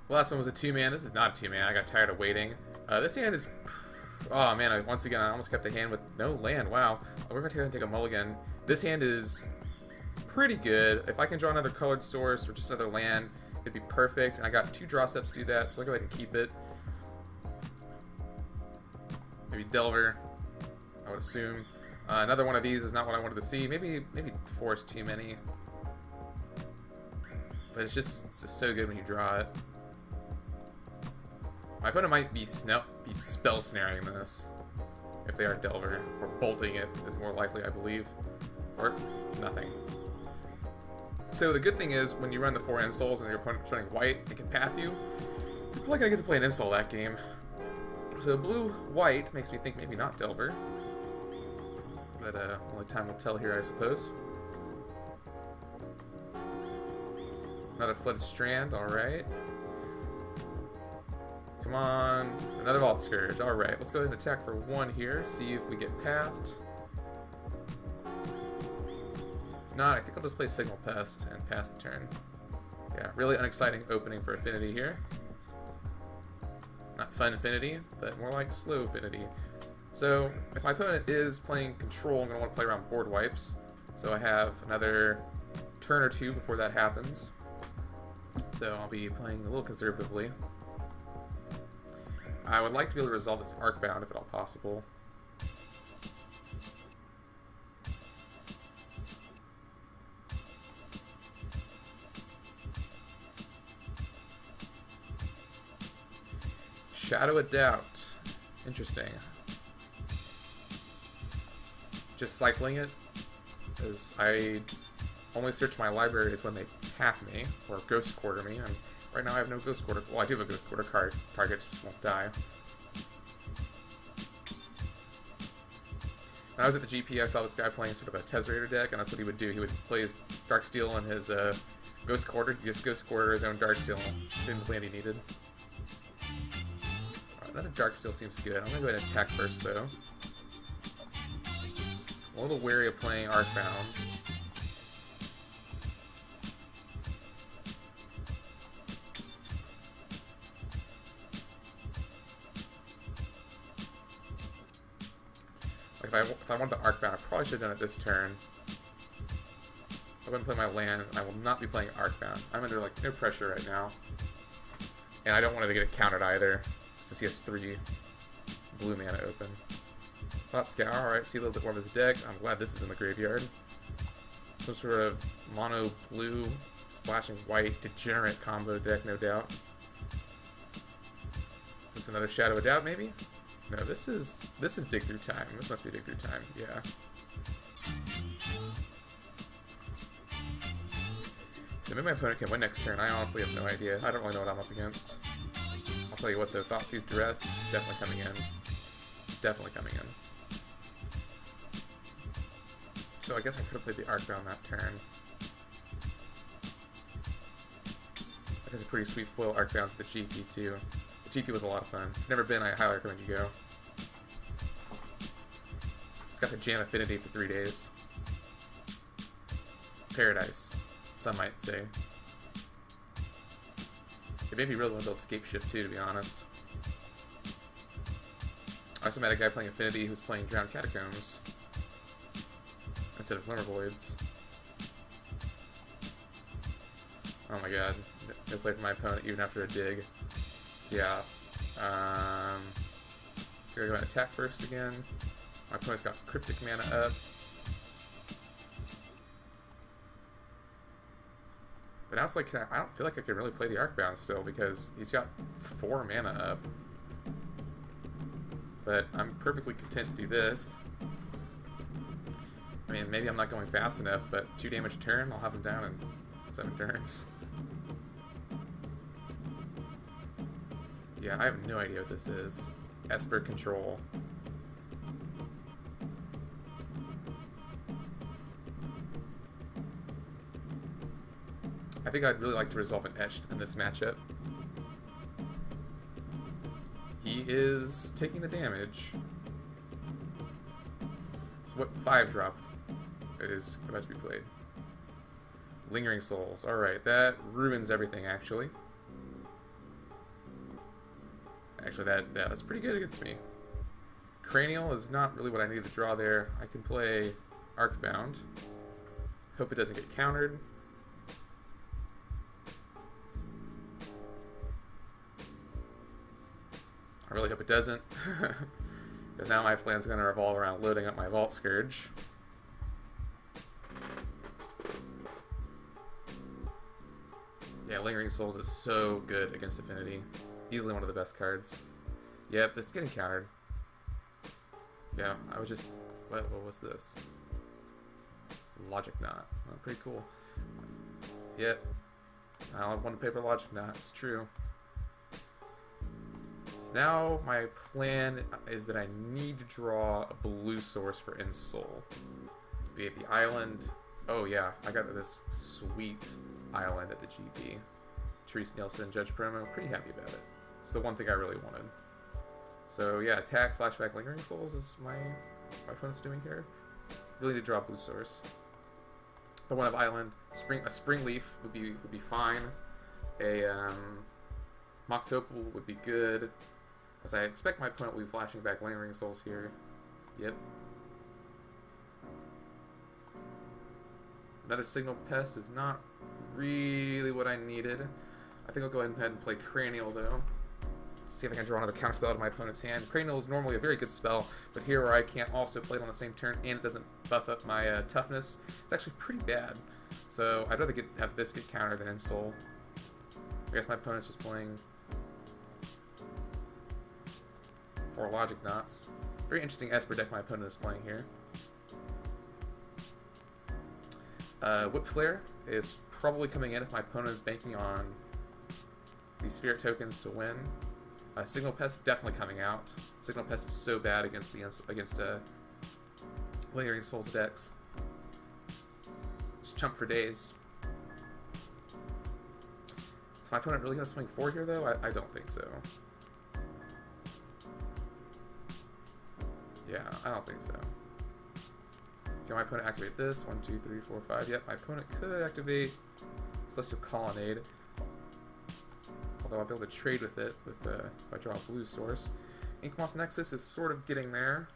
The last one was a 2-man. This is not a 2-man. I got tired of waiting. This hand is... Oh, man. Once again, I almost kept a hand with no land. Wow. We're going to take a mulligan. This hand is pretty good. If I can draw another colored source or just another land, it'd be perfect. And I got 2 draw steps to do that, so I'll go ahead and keep it. Maybe Delver, I would assume. Another one of these is not what I wanted to see. Maybe Force too many. But it's just so good when you draw it. My opponent might be spell snaring this if they are Delver, or bolting it is more likely, I believe, or nothing. So the good thing is when you run the 4 insoles and your opponent's running white, it can path you. I'm not gonna get to play an insole that game. So blue-white makes me think maybe not Delver, but only time will tell here, I suppose. Another Flooded Strand, alright. Come on, another Vault Scourge, alright. Let's go ahead and attack for 1 here, see if we get pathed. If not, I think I'll just play Signal Pest and pass the turn. Yeah, really unexciting opening for Affinity here. Not fun Affinity, but more like slow Affinity. So, if my opponent is playing Control, I'm going to want to play around board wipes. So I have another turn or 2 before that happens. So I'll be playing a little conservatively. I would like to be able to resolve this Arcbound if at all possible. Shadow of Doubt. Interesting. Just cycling it, as I only search my libraries when they path me, or Ghost Quarter me, and right now I have no Ghost Quarter. Well, I do have a Ghost Quarter card. Targets just won't die. When I was at the GP, I saw this guy playing sort of a Tezzerator deck, and that's what he would do. He would play his Darksteel and his Ghost Quarter. He just Ghost Quarter his own Darksteel. Didn't land he needed. Another Darksteel seems good. I'm going to go ahead and attack first, though. I'm a little wary of playing Arcbound. Like if I wanted the Arcbound, I probably should have done it this turn. I'm going to play my land, and I will not be playing Arcbound. I'm under like no pressure right now. And I don't want to get it countered either, since he has 3 blue mana open. Thought Scour, alright, see a little bit more of his deck. I'm glad this is in the graveyard. Some sort of mono blue, splashing white, degenerate combo deck, no doubt. Just another Shadow of Doubt, maybe? No, this is Dig Through Time. This must be Dig Through Time, yeah. So maybe my opponent can win next turn. I honestly have no idea. I don't really know what I'm up against. I'll tell you what, though, Thoughtseize Duress, definitely coming in. Definitely coming in. So I guess I could have played the Arcbound that turn. That is a pretty sweet foil Arcbounds at the GP too. The GP was a lot of fun. If you've never been, I highly recommend you go. It's got the Jam Affinity for 3 days. Paradise, some might say. It made me really want to build Scape Shift too, to be honest. I also met a guy playing Affinity who's playing Drowned Catacombs instead of Glimmer Voids. Oh my god, no play for my opponent even after a dig. So yeah, we're gonna go and attack first again. My opponent's got Cryptic mana up. But now it's like, I don't feel like I can really play the Arcbound still because he's got 4 mana up. But I'm perfectly content to do this. I mean, maybe I'm not going fast enough, but 2 damage a turn, I'll have him down in 7 turns. Yeah, I have no idea what this is. Esper Control. I think I'd really like to resolve an Etched in this matchup. He is taking the damage. So what 5-drop is about to be played? Lingering Souls. Alright, that ruins everything, actually. Actually, that's pretty good against me. Cranial is not really what I need to draw there. I can play Arcbound. Hope it doesn't get countered. I really hope it doesn't. Because now my plan's going to revolve around loading up my Vault Scourge. Yeah, Lingering Souls is so good against Affinity. Easily one of the best cards. Yep, it's getting countered. Yeah, I was just... What was this? Logic Knot. Oh, pretty cool. Yep. I don't want to pay for Logic Knot. It's true. So now my plan is that I need to draw a blue source for Insoul. Be it the island. Oh yeah, I got this sweet island at the GP. Therese Nielsen, Judge promo. Pretty happy about it. It's the one thing I really wanted. So yeah, attack, flashback, Lingering Souls is my opponent's doing here. Really need to draw a blue source. The one of Island, a Spring Leaf would be fine. A Moktopal would be good, as I expect my opponent will be flashing back Lingering Souls here. Yep. Another Signal Pest is not really what I needed. I think I'll go ahead and play Cranial though. See if I can draw another counterspell out of my opponent's hand. Cranial is normally a very good spell, but here where I can't also play it on the same turn and it doesn't buff up my toughness, it's actually pretty bad. So I'd rather have this get countered than Insoul. I guess my opponent's just playing 4 Logic Knots. Very interesting Esper deck my opponent is playing here. Whip Flare is probably coming in if my opponent is banking on these Spirit tokens to win. Signal Pest definitely coming out. Signal Pest is so bad against Lingering Souls decks. Just chump for days. Is my opponent really going to swing 4 here though? I don't think so. Yeah, I don't think so. Can my opponent activate this? 1, 2, 3, 4, 5. Yep, my opponent could activate Celestial Colonnade. Although I'll be able to trade with it if I draw a blue source. Inkmoth Nexus is sort of getting there.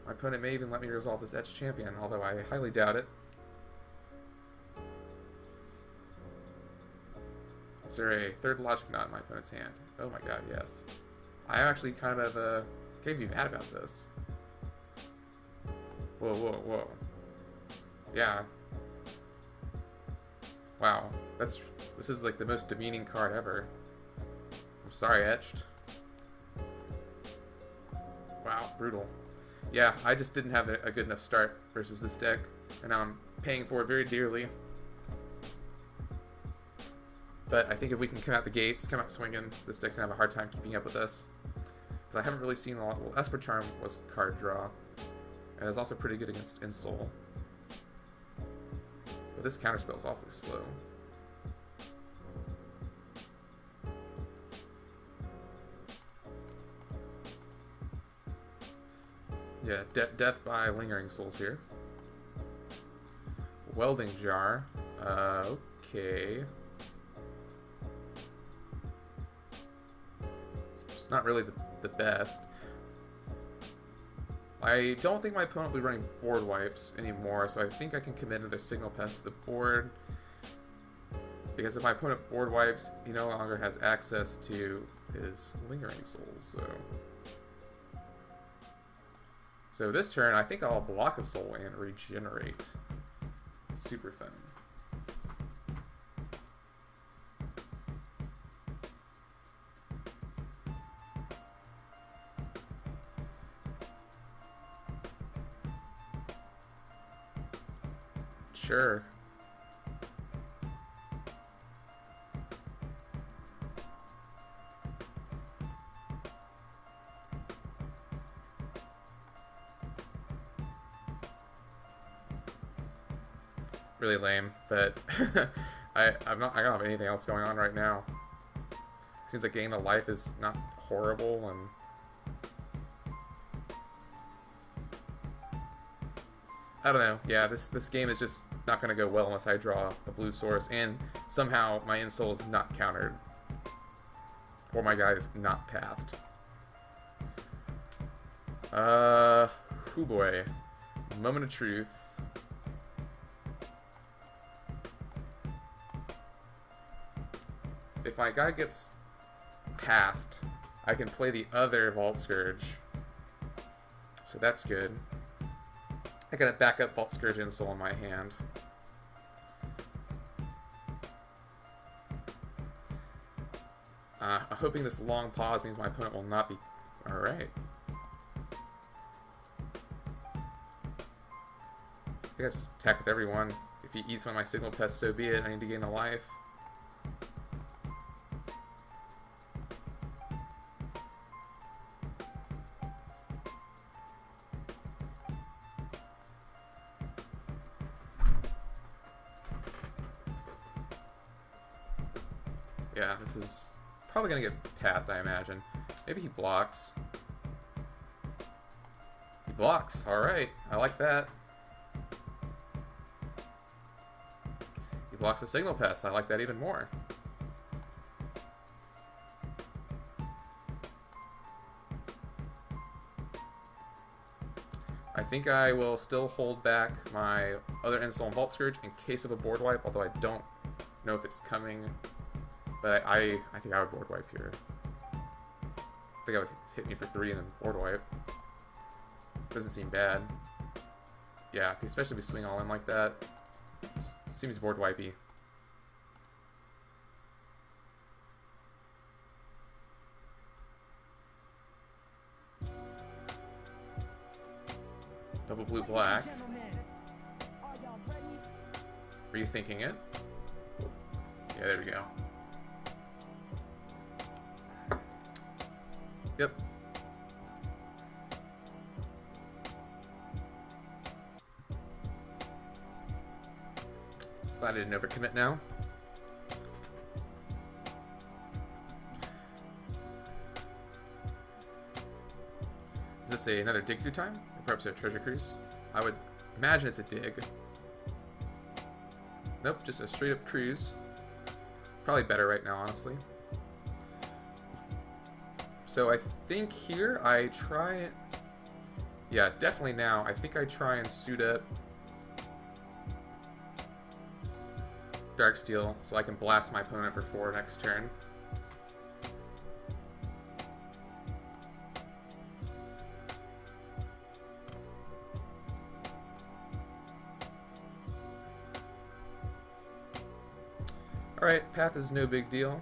My opponent may even let me resolve this Etched Champion, although I highly doubt it. Is there a third Logic Knot in my opponent's hand? Oh my god, yes. I actually kind of can't be mad about this. Whoa, whoa, whoa. Yeah. Wow. This is like the most demeaning card ever. I'm sorry, Etched. Wow, brutal. Yeah, I just didn't have a good enough start versus this deck, and now I'm paying for it very dearly. But I think if we can come out the gates, come out swinging, this deck's gonna have a hard time keeping up with us. Because I haven't really seen a lot. Well, Esper Charm was card draw, and it's also pretty good against Insoul. But this counterspell is awfully slow. Yeah, death by Lingering Souls here. Welding Jar. Okay. It's not really the best. I don't think my opponent will be running board wipes anymore, so I think I can commit another Signal Pest to the board. Because if my opponent board wipes, he no longer has access to his Lingering Souls, So this turn, I think I'll block a soul and regenerate. Super fun. Sure. Really lame, but I don't have anything else going on right now. Seems like Gain of Life is not horrible, and I don't know. Yeah, this game is just not going to go well unless I draw a blue source, and somehow my Insoul is not countered. Or my guy is not pathed. Hoo boy. Moment of truth. If my guy gets pathed, I can play the other Vault Scourge. So that's good. I got a backup Vault Scourge Insult in my hand. I'm hoping this long pause means my opponent will not be... Alright. I think I just attack with everyone. If he eats one of my signal pests, so be it. I need to gain a life. Yeah, this is probably gonna get pathed, I imagine. Maybe he blocks. He blocks. Alright, I like that. He blocks a signal pest. I like that even more. I think I will still hold back my other Insult and Vault Scourge in case of a board wipe, although I don't know if it's coming. But I think I would board wipe here. I think I would hit me for 3 and then board wipe. Doesn't seem bad. Yeah, especially if we swing all in like that. Seems board wipey. Double blue black. Rethinking it. Yeah, there we go. Yep. Glad I didn't overcommit now. Is this another dig through time? Or perhaps a treasure cruise? I would imagine it's a dig. Nope, just a straight up cruise. Probably better right now, honestly. So I think here I try it. Yeah, definitely now. I think I try and suit up Darksteel so I can blast my opponent for 4 next turn. Alright, path is no big deal.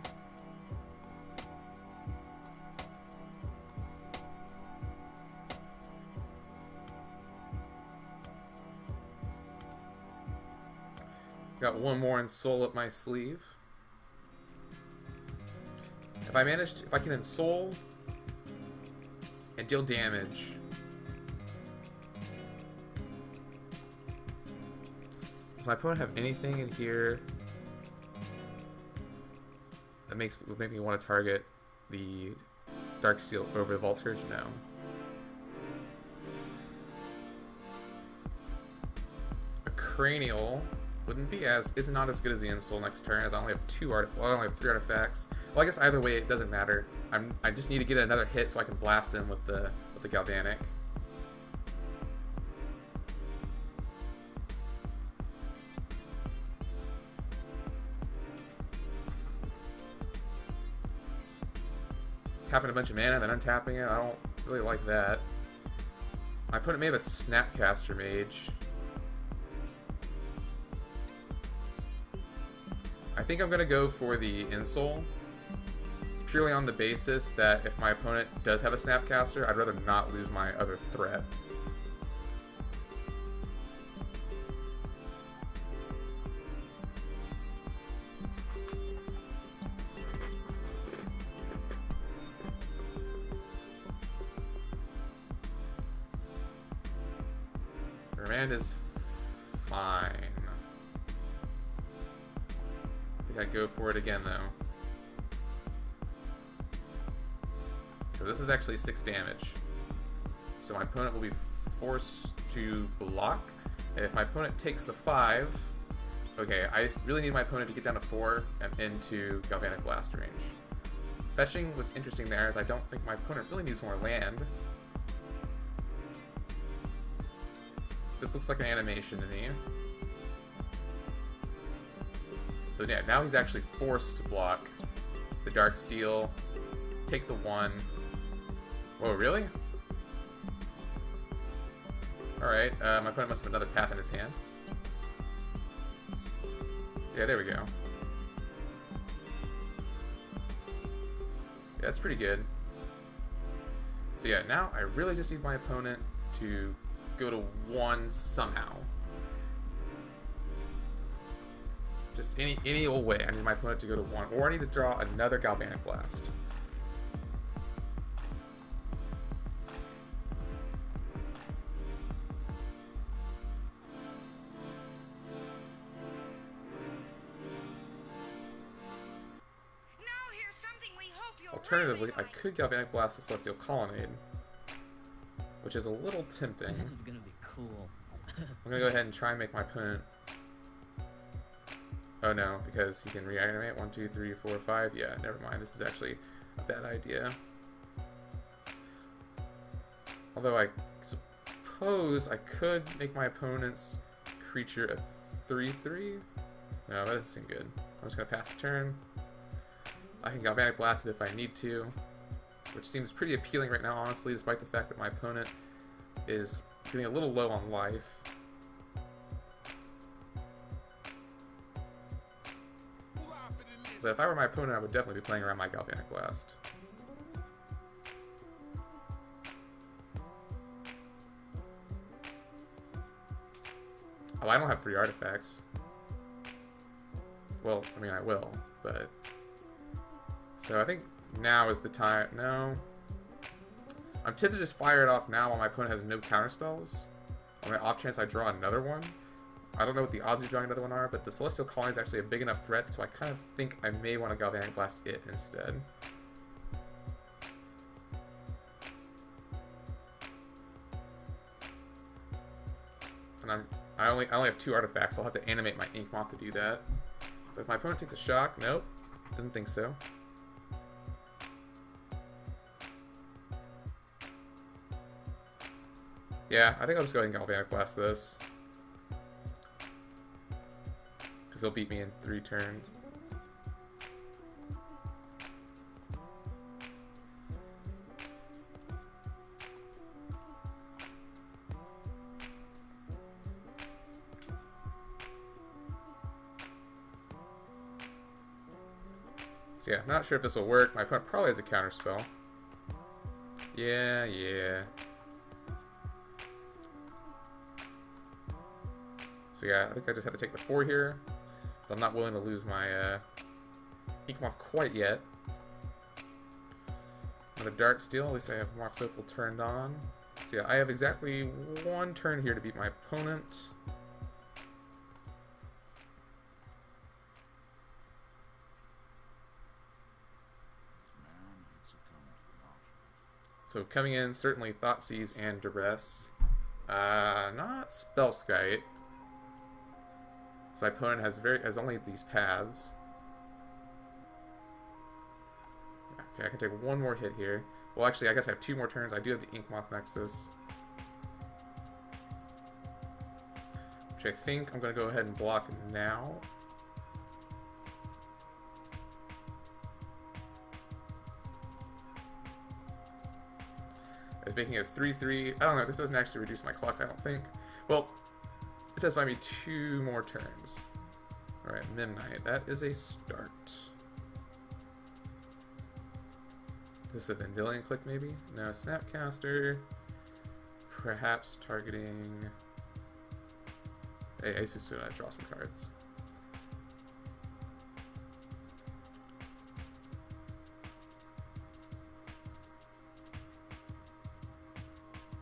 Got one more Ensol up my sleeve. If I can Ensol and deal damage. Does my opponent have anything in here that would make me want to target the Darksteel over the Vault Scourge? No. A Cranial is not as good as the Insult next turn, as I only have 3 artifacts. Well, I guess either way it doesn't matter. I just need to get another hit so I can blast him with the Galvanic. Tapping a bunch of mana, then untapping it. I don't really like that. My opponent may have a Snapcaster Mage. I think I'm going to go for the Insol, purely on the basis that if my opponent does have a Snapcaster, I'd rather not lose my other threat. Remand is fine. I go for it again though. So this is actually 6 damage. So my opponent will be forced to block. And if my opponent takes the 5, okay, I really need my opponent to get down to 4 and into Galvanic Blast range. Fetching was interesting there, as I don't think my opponent really needs more land. This looks like an animation to me. So yeah, now he's actually forced to block the Dark Steel, take the 1. Whoa, really? Alright, my opponent must have another path in his hand. Yeah, there we go. Yeah, that's pretty good. So yeah, now I really just need my opponent to go to 1 somehow. Just any old way. I need my opponent to go to 1. Or I need to draw another Galvanic Blast. Alternatively, I could Galvanic Blast the Celestial Colonnade, which is a little tempting. This is gonna be cool. I'm gonna go ahead and try and make my opponent. Oh no, because he can reanimate. 1, 2, 3, 4, 5. Yeah, never mind. This is actually a bad idea. Although I suppose I could make my opponent's creature a 3/3. No, that doesn't seem good. I'm just gonna pass the turn. I can Galvanic Blast it if I need to, which seems pretty appealing right now, honestly, despite the fact that my opponent is getting a little low on life. So if I were my opponent, I would definitely be playing around my Galvanic Blast. Oh, I don't have 3 artifacts. Well, I mean, I will, but... So I think now is the time. No. I'm tempted to just fire it off now while my opponent has no counterspells. On the off chance I draw another one. I don't know what the odds of drawing another one are, but the Celestial Colony is actually a big enough threat, so I kind of think I may want to Galvanic Blast it instead. And I only have 2 artifacts, so I'll have to animate my Ink Moth to do that. But if my opponent takes a shock, nope. Didn't think so. Yeah, I think I'll just go ahead and Galvanic Blast this. Because he'll beat me in 3 turns. So yeah, not sure if this will work. My opponent probably has a counter spell. Yeah. So yeah, I think I just have to take the 4 here, because I'm not willing to lose my Ink Moth quite yet. I'm going to Dark Steel, at least I have Mox Opal turned on. So yeah, I have exactly 1 turn here to beat my opponent. So coming in, certainly Thoughtseize and Duress. Not Spellskite. So my opponent has only these paths. Okay, I can take 1 more hit here. Well, actually, I guess I have 2 more turns. I do have the Ink Moth Nexus, which I think I'm going to go ahead and block now. It's making it 3/3. I don't know. This doesn't actually reduce my clock, I don't think. Well, it does buy me 2 more turns. Alright, Midnight. That is a start. This is a Vendilion click, maybe? No, Snapcaster. Perhaps targeting... Hey, Ace is going to draw some cards.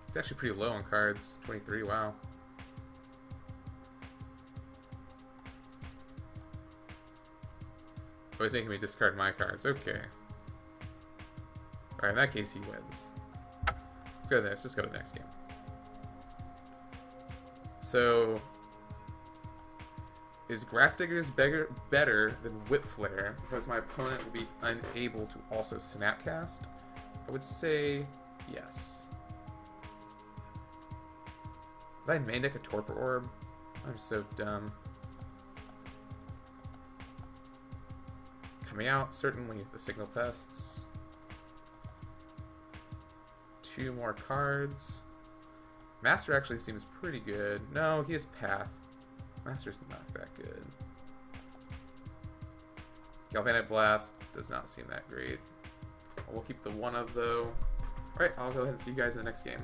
It's actually pretty low on cards. 23, wow. Oh, he's making me discard my cards. Okay. Alright, in that case, he wins. Let's go to the next. Let's go to the next game. So, Is Grafdigger's better than Whip Flare because my opponent will be unable to also Snapcast? I would say yes. Did I main deck a Torpor Orb? I'm so dumb. Coming out, certainly the Signal Pests. 2 more cards. Master actually seems pretty good. No, he has Path. Master's not that good. Galvanic Blast does not seem that great. We'll keep the 1 of though. Alright, I'll go ahead and see you guys in the next game.